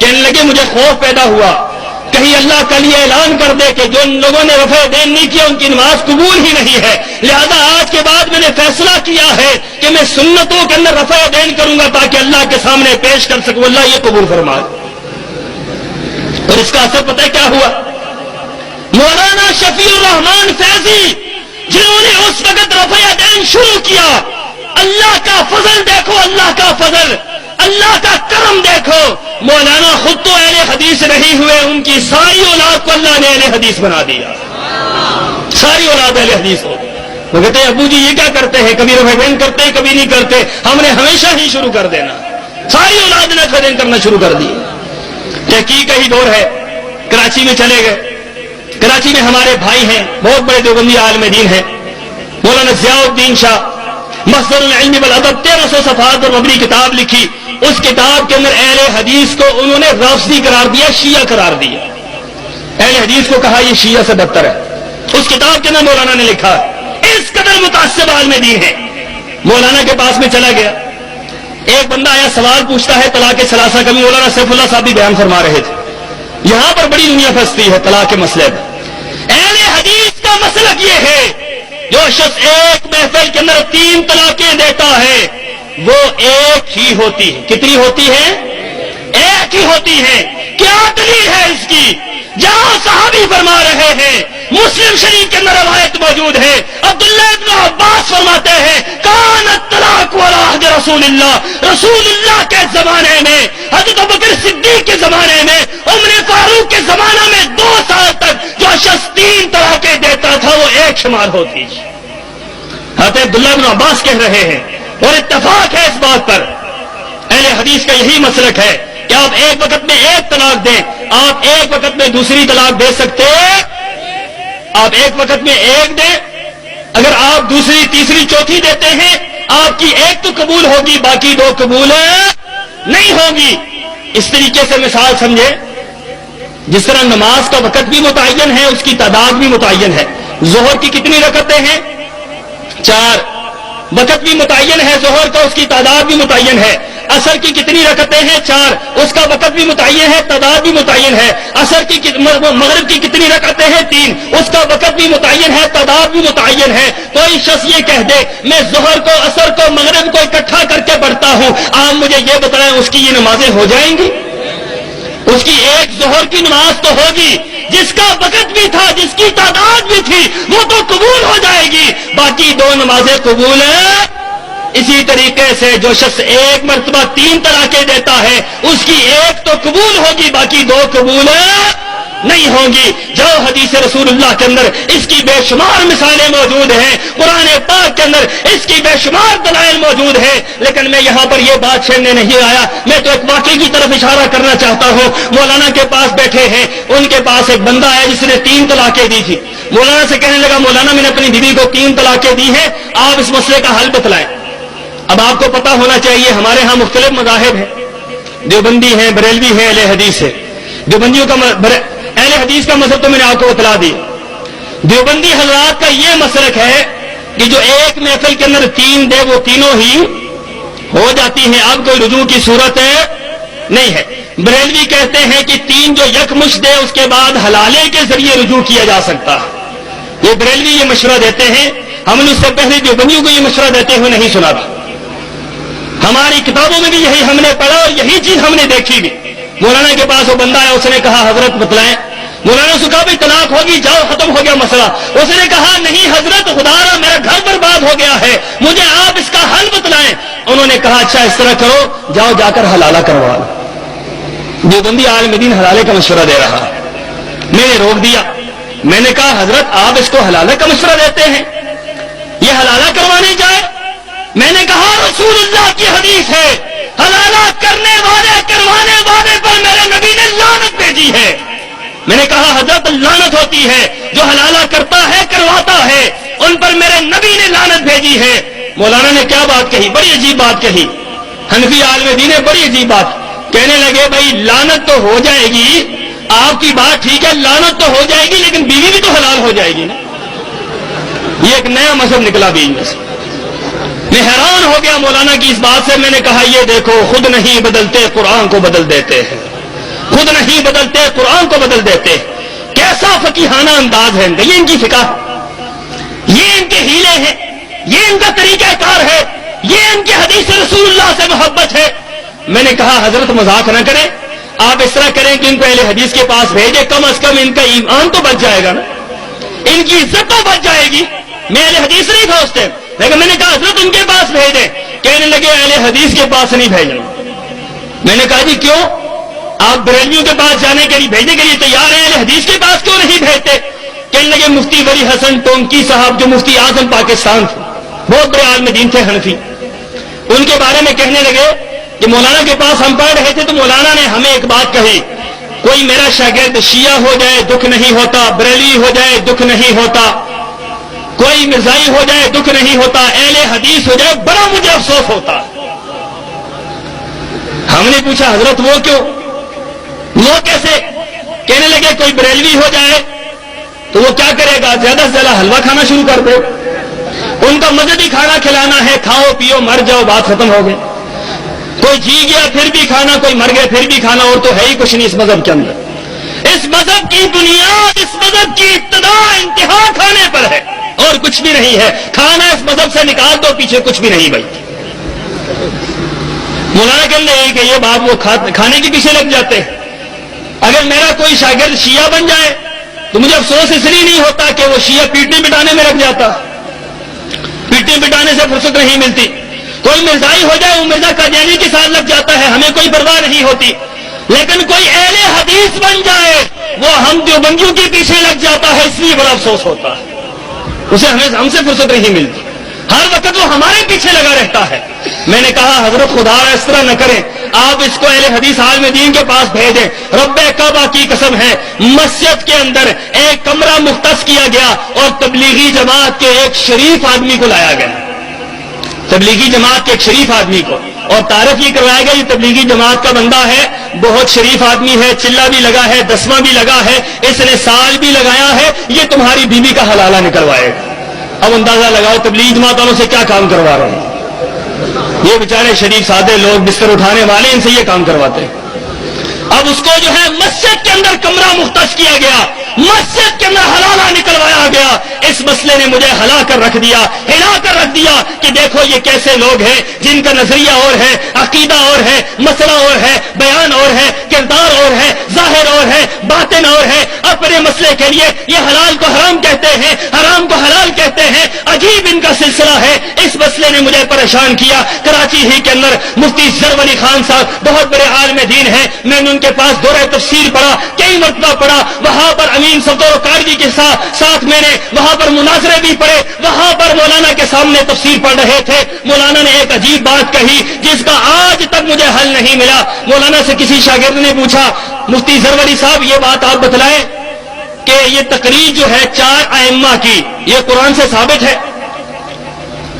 کہنے لگے مجھے خوف پیدا ہوا کہیں اللہ کل یہ اعلان کر دے کہ جو لوگوں نے رفع دین نہیں کیا ان کی نماز قبول ہی نہیں ہے، لہذا آج کے بعد میں نے فیصلہ کیا ہے کہ میں سنتوں کے اندر رفع دین کروں گا تاکہ اللہ کے سامنے پیش کر سکوں، اللہ یہ قبول فرمائے۔ اور اس کا اثر پتہ ہے کیا ہوا؟ مولانا شفیع الرحمان فیضی جنہوں نے اس وقت رفع دین شروع کیا، اللہ کا فضل دیکھو، اللہ کا فضل، اللہ کا کرم دیکھو، مولانا خود تو اہل حدیث نہیں ہوئے، ان کی ساری اولاد کو اللہ نے اہل حدیث بنا دیا، ساری اولاد اہل حدیث ہو گئی۔ وہ کہتے ہیں ابو جی یہ کیا کرتے ہیں، کبھی رفع دین کرتے ہیں کبھی نہیں کرتے، ہم نے ہمیشہ ہی شروع کر دینا، ساری اولاد نے رفع دین کرنا شروع کر دی۔ تحقیق کا ہی دور ہے، کراچی میں چلے گئے، کراچی میں ہمارے بھائی ہیں بہت بڑے دیوبندی عالم دین ہیں، مولانا ضیاء الدین شاہ، مصدر العلم والادب 1300 صفحات پر مبنی کتاب لکھی، اس کتاب کے اندر اہل حدیث کو انہوں نے رافضی قرار دیا، شیعہ قرار دیا، اہل حدیث کو کہا یہ شیعہ سے بدتر ہے، اس کتاب کے اندر مولانا نے لکھا، اس قدر متعصب عالم دین ہے۔ مولانا کے پاس میں چلا گیا، ایک بندہ آیا سوال پوچھتا ہے طلاق ثلاثہ کا، بھی مولانا سیف اللہ صاحب بھی بیان فرما رہے تھے، یہاں پر بڑی دنیا پھنستی ہے طلاق کے مسئلے پر۔ اہل حدیث کا مسلک یہ ہے جو شخص ایک محفل کے اندر 3 طلاقیں دیتا ہے وہ ایک ہی ہوتی ہے، کتنی ہوتی ہے؟ ایک ہی ہوتی ہے۔ کیا دلیل ہے اس کی؟ جہاں صحابی فرما رہے ہیں، مسلم شریف کے اندر روایت موجود ہے، عبداللہ ابن عباس فرماتے ہیں کان الطلاق علی عہد رسول اللہ، رسول اللہ کے زمانے میں، حضرت ابوبکر صدیق کے زمانے میں، عمر فاروق کے زمانہ میں 2 سال تک جو شخص 3 طلاقیں دیتا تھا وہ ایک شمار ہوتی۔ حضرت عبداللہ ابن عباس کہہ رہے ہیں اور اتفاق ہے اس بات پر، اہل حدیث کا یہی مسلک ہے کہ آپ ایک وقت میں ایک طلاق دیں، آپ ایک وقت میں دوسری طلاق دے سکتے، آپ ایک وقت میں ایک دیں، اگر آپ دوسری تیسری چوتھی دیتے ہیں آپ کی ایک تو قبول ہوگی باقی 2 قبول نہیں ہوگی۔ اس طریقے سے مثال سمجھے، جس طرح نماز کا وقت بھی متعین ہے اس کی تعداد بھی متعین ہے، ظہر کی کتنی رکعتیں ہیں؟ 4، وقت بھی متعین ہے ظہر کا، اس کی تعداد بھی متعین ہے۔ عصر کی کتنی رکعتیں ہیں؟ 4، اس کا وقت بھی متعین ہے، تعداد بھی متعین ہے۔ عصر کی مغرب کی کتنی رکعتیں ہیں؟ 3، اس کا وقت بھی متعین ہے، تعداد بھی متعین ہے۔ کوئی شخص یہ کہہ دے میں ظہر کو، عصر کو، مغرب کو اکٹھا کر کے پڑھتا ہوں، آپ مجھے یہ بتائیں اس کی یہ نمازیں ہو جائیں گی؟ اس کی ایک ظہر کی نماز تو ہوگی، جس کا وقت بھی تھا، جس کی تعداد بھی تھی، وہ تو قبول ہو جائے گی، باقی 2 نمازیں قبول ہیں۔ اسی طریقے سے جو شخص ایک مرتبہ 3 طلاقیں دیتا ہے اس کی ایک تو قبول ہوگی باقی 2 قبول نہیں ہوں گی۔ جو حدیث رسول اللہ کے اندر اس کی بے شمار مثالیں موجود ہیں، قرآن پاک کے اندر اس کی بے شمار دلائل موجود ہیں، لیکن میں یہاں پر یہ بات چھیڑنے نہیں آیا، میں تو ایک واقعے کی طرف اشارہ کرنا چاہتا ہوں۔ مولانا کے پاس بیٹھے ہیں، ان کے پاس ایک بندہ ہے جس نے 3 طلاقیں دی تھی، مولانا سے کہنے لگا مولانا میں نے اپنی بیوی کو 3 طلاقیں دی ہیں، آپ اس مسئلے کا حل بتلائیں۔ اب آپ کو پتہ ہونا چاہیے ہمارے ہاں مختلف مذاہب ہیں، دیوبندی ہیں، بریلوی ہیں، اہل حدیث ہے۔ دیوبندیوں کا اہل حدیث کا مذہب تو میں نے آپ کو بتلا دی، دیوبندی حضرات کا یہ مسلک ہے کہ جو ایک محفل کے اندر 3 دے وہ تینوں ہی ہو جاتی ہیں، اب کوئی رجوع کی صورت نہیں ہے۔ بریلوی کہتے ہیں کہ 3 جو یکمشت دے اس کے بعد حلالے کے ذریعے رجوع کیا جا سکتا ہے، یہ بریلوی یہ مشورہ دیتے ہیں، ہم نے اس سے پہلے دیوبندیوں کو یہ مشورہ دیتے ہوئے نہیں سنا تھا، ہماری کتابوں میں بھی یہی ہم نے پڑھا اور یہی چیز ہم نے دیکھی بھی۔ مولانا کے پاس وہ بندہ ہے، اس نے کہا حضرت بتلائیں، مولانا سے کہا بھی طلاق ہوگی، جاؤ ختم ہو گیا مسئلہ، اس نے کہا نہیں حضرت خدا را میرا گھر برباد ہو گیا ہے، مجھے آپ اس کا حل بتلائیں۔ انہوں نے کہا اچھا اس طرح کرو، جاؤ جا کر حلالہ کروا لو۔ دیوبندی عالم دین حلالے کا مشورہ دے رہا، میں نے روک دیا، میں نے کہا حضرت آپ اس کو حلالہ کا مشورہ دیتے ہیں، یہ حلالہ کروانے جائے؟ میں نے کہا رسول اللہ کی حدیث ہے، حلالہ کرنے والے کروانے والے پر میرے نبی نے لعنت بھیجی ہے۔ میں نے کہا حضرت لعنت ہوتی ہے جو حلالہ کرتا ہے کرواتا ہے، ان پر میرے نبی نے لعنت بھیجی ہے۔ مولانا نے کیا بات کہی، بڑی عجیب بات کہی، حنفی عالم دین نے بڑی عجیب بات کہنے لگے بھائی لعنت تو ہو جائے گی، آپ کی بات ٹھیک ہے لعنت تو ہو جائے گی لیکن بیوی بھی تو حلال ہو جائے گی نا۔ یہ ایک نیا مذہب نکلا بیچ میں سے، میں حیران ہو گیا مولانا کی اس بات سے۔ میں نے کہا یہ دیکھو خود نہیں بدلتے قرآن کو بدل دیتے ہیں، خود نہیں بدلتے، قرآن کو بدل دیتے. کیسا فقیہانہ انداز ہے ان کا. یہ ان کی فقہ، یہ ان کے ہیلے ہیں، یہ ان کا طریقہ کار ہے، یہ ان کی حدیث رسول اللہ سے محبت ہے. میں نے کہا حضرت مذاق نہ کریں، آپ اس طرح کریں کہ ان کو اہل حدیث کے پاس بھیجیں، کم از کم ان کا ایمان تو بچ جائے گا نا، ان کی عزت تو بچ جائے گی. میں اہل حدیث نہیں کھوجتے، لیکن میں نے کہا حضرت ان کے پاس بھیجیں. کہنے لگے اہل حدیث کے پاس نہیں بھیجیں. میں نے کہا جی کیوں؟ آپ بریلویوں کے پاس جانے کے لیے بھیجنے کے لیے تیار ہیں، اہل حدیث کے پاس کیوں نہیں بھیجتے؟ کہنے لگے مفتی ولی حسن ٹونکی صاحب جو مفتی اعظم پاکستان تھے، بہت بڑے عالم دین تھے حنفی، ان کے بارے میں کہنے لگے کہ مولانا کے پاس ہم پڑھ رہے تھے تو مولانا نے ہمیں ایک بات کہی، کوئی میرا شاگرد شیعہ ہو جائے دکھ نہیں ہوتا، بریلوی ہو جائے دکھ نہیں ہوتا، کوئی مرزائی ہو جائے دکھ نہیں ہوتا، اہل حدیث ہو جائے بڑا مجھے افسوس ہوتا. ہم نے پوچھا حضرت وہ کیوں، وہ کیسے؟ کہنے لگے کوئی بریلوی ہو جائے تو وہ کیا کرے گا، زیادہ سے زیادہ حلوہ کھانا شروع کر دے. ان کا مذہبی کھانا کھلانا ہے، کھاؤ پیو مر جاؤ، بات ختم ہو گئی. کوئی جی گیا پھر بھی کھانا، کوئی مر گیا پھر بھی کھانا، اور تو ہے ہی کچھ نہیں اس مذہب کے اندر. اس مذہب کی بنیاد، اس مذہب کی ابتدا انتہا کھانے پر ہے اور کچھ بھی نہیں ہے. کھانا اس مذہب سے نکال دو، پیچھے کچھ بھی نہیں. بھائی مولانا کہنے لگے کہ یہ بات وہ کھانے کے پیچھے لگ جاتے ہیں. اگر میرا کوئی شاگرد شیعہ بن جائے تو مجھے افسوس اس لیے نہیں ہوتا کہ وہ شیعہ پیٹنے پٹانے میں لگ جاتا، پیٹنے پٹانے سے فرصت نہیں ملتی. کوئی مرزائی ہو جائے وہ مرزا قادیانی کے ساتھ لگ جاتا ہے، ہمیں کوئی پرواہ نہیں ہوتی. لیکن کوئی اہل حدیث بن جائے وہ ہم دیوبندیوں کے پیچھے لگ جاتا ہے، اس لیے بڑا افسوس ہوتا ہے. اسے ہم سے فرصت نہیں ملتی، ہر وقت وہ ہمارے پیچھے لگا رہتا ہے. میں نے کہا حضرت خدا اس طرح نہ کریں، آپ اس کو اہل حدیث عالم دین کے پاس بھیجیں. رب کعبہ کی قسم ہے، مسجد کے اندر ایک کمرہ مختص کیا گیا اور تبلیغی جماعت کے ایک شریف آدمی کو لایا گیا، تبلیغی جماعت کے ایک شریف آدمی کو، اور تعارف یہ کروایا گیا یہ تبلیغی جماعت کا بندہ ہے، بہت شریف آدمی ہے، چلہ بھی لگا ہے، دسواں بھی لگا ہے، اس نے سال بھی لگایا ہے، یہ تمہاری بیوی کا حلالہ نکلوائے گا. اب اندازہ لگاؤ تبلیغ جماعت والوں سے کیا کام کروا رہے ہیں. یہ بیچارے شریف سادے لوگ بستر اٹھانے والے ان سے یہ کام کرواتے ہیں. اب اس کو جو ہے مسجد کے اندر کمرہ مختص کیا گیا، مسجد کے اندر حلالہ نکلوایا گیا. اس مسئلے نے مجھے ہلا کر رکھ دیا، ہلا کر رکھ دیا کہ دیکھو یہ کیسے لوگ ہیں جن کا نظریہ اور ہے، عقیدہ اور ہے، مسئلہ اور ہے، بیان اور ہے، کردار اور ہے، ظاہر اور ہے، باطن اور ہے. اپنے مسئلے کے لیے یہ حلال کو حرام کہتے ہیں، حرام کو حلال کہتے ہیں. عجیب ان کا سلسلہ ہے. اس مسئلے نے مجھے پریشان کیا. کراچی ہی کے اندر مفتی ظفر علی خان صاحب بہت بڑے عالم دین ہیں، میں نے ان کے پاس دورہ تفسیر پڑھا، کئی مرتبہ پڑھا. وہاں پر امین صفدر کارجی کے ساتھ میں نے وہاں پر مناظرے بھی پڑھے. وہاں پر مولانا کے سامنے تفسیر پڑھ رہے تھے. مولانا نے ایک عجیب بات کہی جس کا آج تک مجھے حل نہیں ملا. مولانا سے کسی شاگرد نے پوچھا مفتی ظفر علی صاحب یہ بات آپ بتلائیں کہ یہ تقریر جو ہے 4 ائمہ کی یہ قرآن سے ثابت ہے؟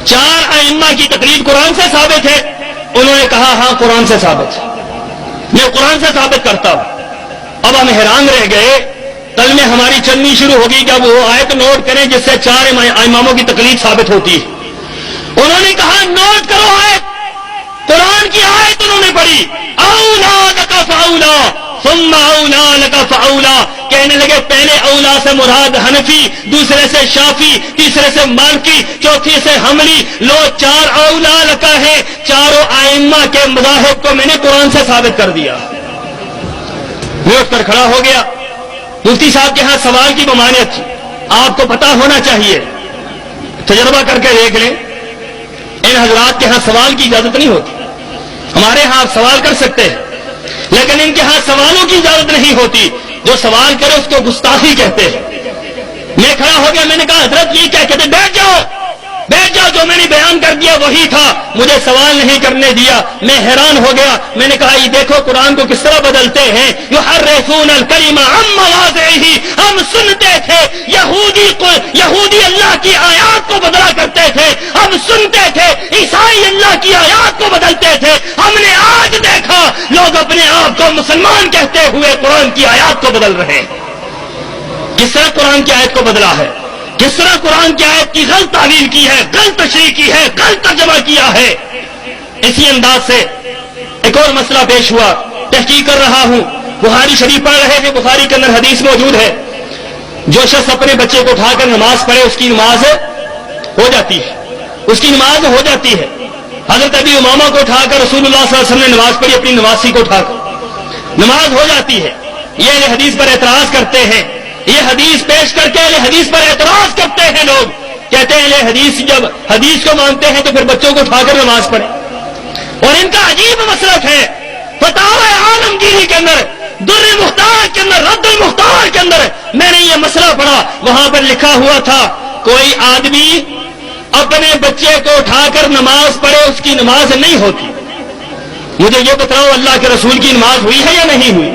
4 ائمہ کی تقریر قرآن سے ثابت ہے؟ انہوں نے کہا ہاں قرآن سے ثابت ہے، میں قرآن سے ثابت کرتا ہوں. اب ہم حیران رہ گئے. کل میں ہماری چلنی شروع ہوگی کہ اب وہ آیت نوٹ کریں جس سے 4 اماموں کی تقلید ثابت ہوتی ہے. انہوں نے کہا نوٹ کرو آیت، قرآن کی آیت انہوں نے پڑھی، اولا لک فاولا ثم اولا لک فاولا. کہنے لگے پہلے اولا سے مراد حنفی، دوسرے سے شافی، تیسرے سے مالکی، چوتھی سے حنبلی. لو 4 اولا لکا ہے. چاروں ائمہ کے مذاہب کو میں نے قرآن سے ثابت کر دیا. وہ اٹھ کر کھڑا ہو گیا. مفتی صاحب کے ہاں سوال کی ممانعت تھی. آپ کو پتا ہونا چاہیے، تجربہ کر کے دیکھ لیں، ان حضرات کے ہاں سوال کی اجازت نہیں ہوتی. ہمارے ہاں آپ سوال کر سکتے ہیں لیکن ان کے ہاں سوالوں کی اجازت نہیں ہوتی. جو سوال کرے اس کو گستاخی کہتے ہیں. میں کھڑا ہو گیا، میں نے کہا حضرت یہ کیا کہتے؟ بیٹھ جاؤ بیٹھ جاؤ، جو میں نے بیان کر دیا وہی تھا، مجھے سوال نہیں کرنے دیا. میں حیران ہو گیا. میں نے کہا یہ دیکھو قرآن کو کس طرح بدلتے ہیں. یحرفون الکلم عن مواضعہ. ہم سنتے تھے یہودی اللہ کی آیات کو بدلا کرتے تھے، ہم سنتے تھے عیسائی اللہ کی آیات کو بدلتے تھے. ہم نے آج دیکھا لوگ اپنے آپ کو مسلمان کہتے ہوئے قرآن کی آیات کو بدل رہے ہیں. کس طرح قرآن کی آیت کو بدلا ہے، کس طرح قرآن کی آیت کی غلط تعبیر کی ہے، غلط تشریح کی ہے، غلط ترجمہ کیا ہے. اسی انداز سے ایک اور مسئلہ پیش ہوا. تحقیق کر رہا ہوں بخاری شریف پڑھ رہے تھے، بخاری کے اندر حدیث موجود ہے، جو شخص اپنے بچے کو اٹھا کر نماز پڑھے اس کی نماز ہو جاتی ہے، اس کی نماز ہو جاتی ہے۔ حضرت ابی امامہ کو اٹھا کر رسول اللہ صلی اللہ علیہ وسلم نے نماز پڑھی، اپنی نواسی کو اٹھا کر نماز ہو جاتی ہے۔ یہ اہل حدیث پر اعتراض کرتے ہیں، یہ حدیث پیش کر کے اہل حدیث پر اعتراض کرتے ہیں لوگ، کہتے ہیں اہل حدیث جب حدیث کو مانتے ہیں تو پھر بچوں کو اٹھا کر نماز پڑھیں۔ اور ان کا عجیب مسلک ہے، فتاوی عالمگیری کے اندر، در مختار کے اندر، رد المختار کے اندر میں نے یہ مسئلہ پڑھا، وہاں پر لکھا ہوا تھا کوئی آدمی اپنے بچے کو اٹھا کر نماز پڑھے اس کی نماز نہیں ہوتی۔ مجھے یہ بتاؤ اللہ کے رسول کی نماز ہوئی ہے یا نہیں ہوئی؟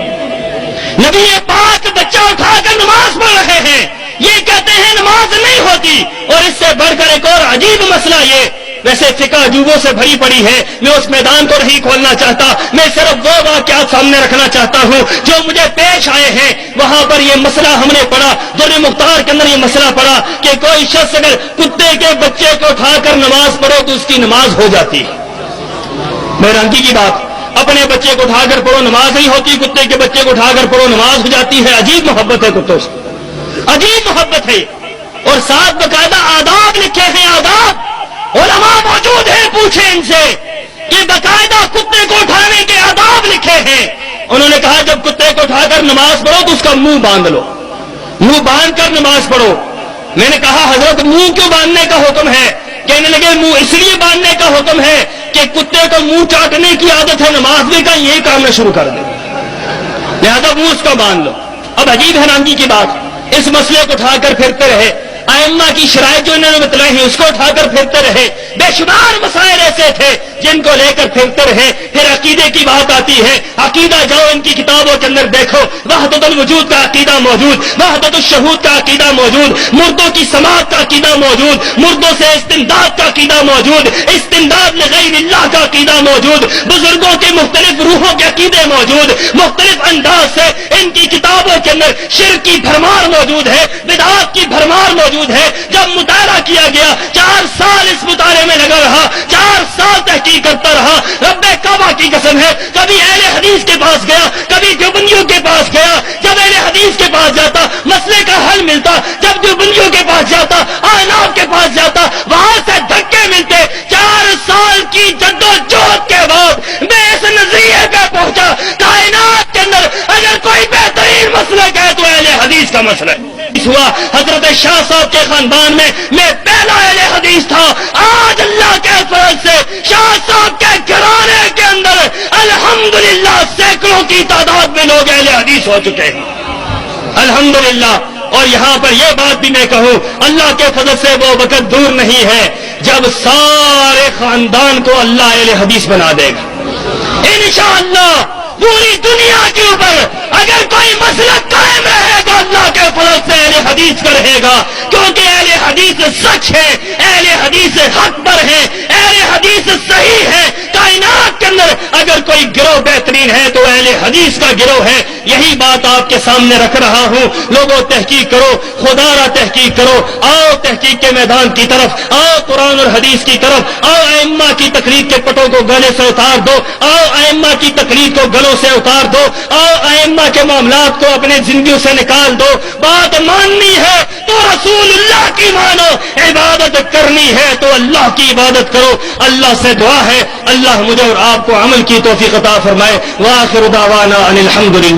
نبی پاک بچہ اٹھا کر نماز پڑھ رہے ہیں، یہ کہتے ہیں نماز نہیں ہوتی۔ اور اس سے بڑھ کر ایک اور عجیب مسئلہ، یہ ویسے فقہ عجوبوں سے بھری پڑی ہے، میں اس میدان کو نہیں کھولنا چاہتا، میں صرف وہ واقعات سامنے رکھنا چاہتا ہوں جو مجھے پیش آئے ہیں۔ وہاں پر یہ مسئلہ ہم نے پڑھا، در مختار کے اندر یہ مسئلہ پڑھا کہ کوئی شخص اگر کتے کے بچے کو اٹھا کر نماز پڑھو تو اس کی نماز ہو جاتی ہے۔ حیرانگی کی بات، اپنے بچے کو اٹھا کر پڑھو نماز نہیں ہوتی، کتے کے بچے کو اٹھا کر پڑھو نماز ہو جاتی ہے۔ عجیب محبت ہے کتوں سے، عجیب محبت ہے، اور ساتھ باقاعدہ آداب لکھے ہیں، آداب علماء موجود ہیں، پوچھیں ان سے کہ باقاعدہ کتے کو اٹھانے کے آداب لکھے ہیں۔ انہوں نے کہا جب کتے کو اٹھا کر نماز پڑھو تو اس کا منہ باندھ لو، منہ باندھ کر نماز پڑھو۔ میں نے کہا حضرت منہ کیوں باندھنے کا حکم ہے؟ کہنے لگے منہ اس لیے باندھنے کا حکم ہے کہ کتے کو منہ چاٹنے کی عادت ہے، نماز بھی کا یہ کام نہ شروع کر دے، لہذا منہ اس کا باندھ لو۔ اب عجیب حیرانگی کی بات، اس مسئلے کو اٹھا کر پھرتے رہے، ائمہ کی شرائط جو انہوں نے بتلائی ہیں اس کو اٹھا کر پھرتے رہے، بے شمار مسائل ایسے تھے جن کو لے کر پھرتے رہے۔ پھر عقیدے کی بات آتی ہے، عقیدہ جاؤ ان کی کتابوں کے اندر دیکھو، وحدت الوجود کا عقیدہ موجود، وحدت الشہود کا عقیدہ موجود، مردوں کی سماعت کا عقیدہ موجود، مردوں سے استمداد کا عقیدہ موجود، استمداد لغیر اللہ کا عقیدہ موجود، بزرگوں کے مختلف روحوں کے عقیدے موجود، مختلف انداز سے ان کی کتابوں کے اندر شرک کی بھرمار موجود ہے، بدعات کی بھرمار موجود ہے۔ جب مطالعہ کیا گیا، 4 سال اس مطالعے میں لگا رہا، 4 سال تحقیق کرتا رہا، رب کعبہ کی قسم ہے کبھی اہل حدیث کے پاس گیا، کبھی دیوبندیوں کے پاس گیا، جب اہل حدیث کے پاس جاتا مسئلے کا حل ملتا، جب دیوبندیوں کے پاس جاتا، احناف کے پاس جاتا، وہاں سے دھکے ملتے۔ 4 سال کی جدوجہد کے بعد میں اس نظریے پہ پہنچا، کائنات کے اندر اگر کوئی بہترین مسلک ہے تو اہل حدیث کا مسلک ہوا۔ حضرت شاہ صاحب کے خاندان میں پہلا اہل حدیث تھا۔ آج اللہ کے فضل سے شاہ صاحب کے گھرانے کے اندر الحمدللہ سینکڑوں کی تعداد میں لوگ اہل حدیث ہو چکے ہیں، الحمدللہ۔ اور یہاں پر یہ بات بھی میں کہوں، اللہ کے فضل سے وہ وقت دور نہیں ہے جب سارے خاندان کو اللہ اہل حدیث بنا دے گا انشاءاللہ۔ پوری دنیا کے اوپر اگر کوئی مسلک قائم رہے گا اللہ کے فضل سے اہل حدیث کا رہے گا، کیونکہ اہل حدیث سچ ہے، اہل حدیث حق پر ہے، اہل حدیث صحیح ہے۔ کائنات کے اندر اگر کوئی گروہ بہترین ہے تو اہل حدیث کا گروہ ہے۔ یہی بات آپ کے سامنے رکھ رہا ہوں۔ لوگوں تحقیق کرو، خدا را تحقیق کرو، آؤ تحقیق کے میدان کی طرف، آؤ قرآن اور حدیث کی طرف، آؤ ائمہ کی تقلید کے پٹوں کو گلے سے اتار دو، آؤ ائمہ کی تقلید کو گلوں سے اتار دو، آؤ ائمہ کے معاملات کو اپنے زندگیوں سے نکال دو۔ بات ماننی ہے تو رسول اللہ کی مانو، عبادت کرنی ہے تو اللہ کی عبادت کرو۔ اللہ سے دعا ہے اللہ مجھے اور آپ کو عمل کی توفیق عطا فرمائے۔ وآخر دعوانا ان الحمدللہ۔